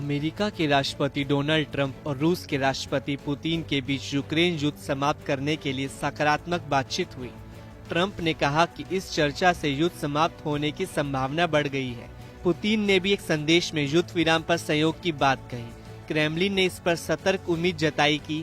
America के राष्ट्रपति Donald Trump और रूस के राष्ट्रपति पुतिन के बीच यूक्रेन युद्ध समाप्त करने के लिए सकारात्मक बातचीत हुई। ट्रंप ने कहा कि इस चर्चा से युद्ध समाप्त होने की संभावना बढ़ गई है। पुतिन ने भी एक संदेश में युद्ध विराम पर सहयोग की बात कही। क्रेमलिन ने इस पर सतर्क उम्मीद जताई कि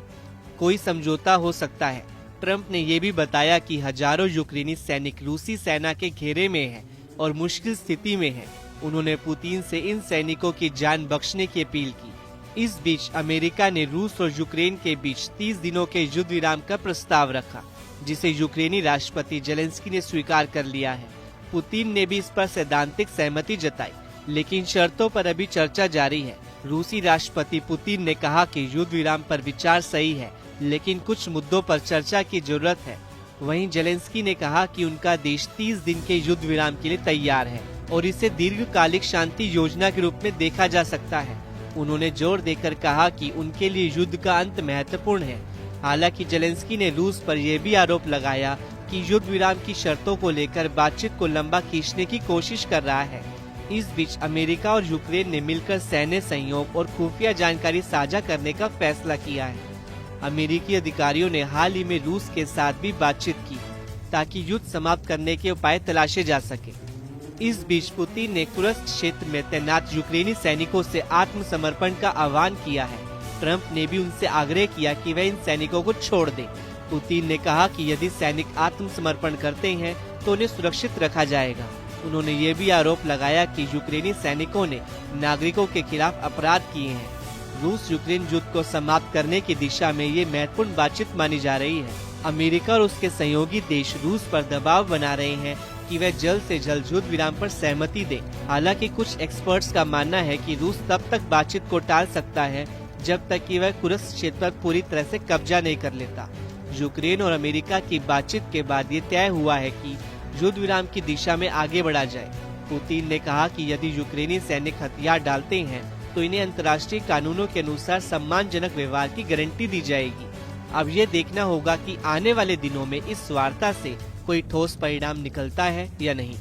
कोई समझौता हो सकता है। ट्रंप ने ये भी बताया कि हजारों यूक्रेनी सैनिक रूसी सेना के घेरे में हैं और मुश्किल स्थिति में हैं। उन्होंने पुतिन से इन सैनिकों की जान बख्शने की अपील की। इस बीच अमेरिका ने रूस और यूक्रेन के बीच 30 दिनों के युद्ध विराम का प्रस्ताव रखा, जिसे यूक्रेनी राष्ट्रपति जेलेंस्की ने स्वीकार कर लिया है। पुतिन ने भी इस पर सैद्धांतिक सहमति जताई, लेकिन शर्तों पर अभी चर्चा जारी है। रूसी राष्ट्रपति पुतिन ने कहा कि युद्ध विराम पर विचार सही है, लेकिन कुछ मुद्दों पर चर्चा की जरूरत है। वहीं जेलेंस्की ने कहा कि उनका देश 30 दिन के युद्ध विराम के लिए तैयार है और इसे दीर्घकालिक शांति योजना के रूप में देखा जा सकता है। उन्होंने जोर देकर कहा कि उनके लिए युद्ध का अंत महत्वपूर्ण है। हालांकि जेलेंस्की ने रूस पर यह भी आरोप लगाया कि युद्ध विराम की शर्तों को लेकर बातचीत को लंबा खींचने की कोशिश कर रहा है। इस बीच अमेरिका और यूक्रेन ने मिलकर सैन्य सहयोग और खुफिया जानकारी साझा करने का फैसला किया है। अमेरिकी अधिकारियों ने हाल ही में रूस के साथ भी बातचीत की ताकि युद्ध समाप्त करने के उपाय तलाशे जा सके। इस बीच पुतिन ने कुर्स्क क्षेत्र में तैनात यूक्रेनी सैनिकों से आत्मसमर्पण का आह्वान किया है। ट्रंप ने भी उनसे आग्रह किया कि वे इन सैनिकों को छोड़ दें। पुतिन ने कहा कि यदि सैनिक आत्मसमर्पण करते हैं तो उन्हें सुरक्षित रखा जाएगा। उन्होंने ये भी आरोप लगाया कि यूक्रेनी सैनिकों ने नागरिकों के खिलाफ अपराध किए हैं। रूस यूक्रेन युद्ध को समाप्त करने की दिशा में ये महत्वपूर्ण बातचीत मानी जा रही है। अमेरिका और उसके सहयोगी देश रूस पर दबाव बना रहे हैं कि वह जल्द से जल्द युद्ध विराम पर सहमति दे। हालांकि कुछ एक्सपर्ट्स का मानना है कि रूस तब तक बातचीत को टाल सकता है जब तक कि वह कुर्स्क क्षेत्र पर पूरी तरह से कब्जा नहीं कर लेता। यूक्रेन और अमेरिका की बातचीत के बाद ये तय हुआ है कि युद्ध विराम की दिशा में आगे बढ़ा जाए। पुतिन ने कहा कि यदि यूक्रेनी सैनिक हथियार डालते हैं तो इन्हें अंतर्राष्ट्रीय कानूनों के अनुसार सम्मानजनक व्यवहार की गारंटी दी जाएगी। अब ये देखना होगा कि आने वाले दिनों में इस वार्ता से कोई ठोस परिणाम निकलता है या नहीं।